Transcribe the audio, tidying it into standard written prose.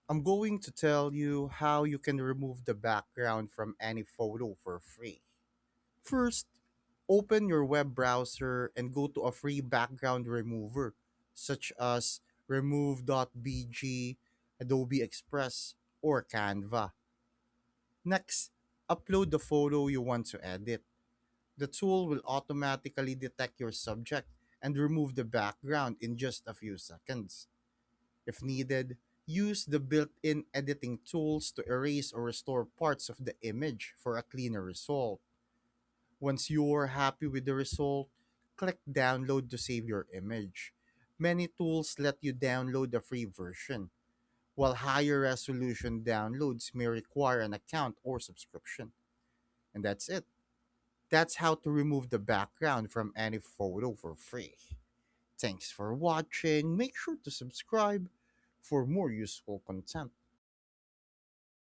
I'm going to tell you how you can remove the background from any photo for free. First, open your web browser and go to a free background remover, such as remove.bg, Adobe Express, or Canva. Next, upload the photo you want to edit. The tool will automatically detect your subject and remove the background in just a few seconds. If needed, use the built in editing tools to erase or restore parts of the image for a cleaner result. Once you're happy with the result, click download to save your image. Many tools let you download the free version, while higher resolution downloads may require an account or subscription. And that's it. That's how to remove the background from any photo for free. Thanks for watching. Make sure to subscribe for more useful content.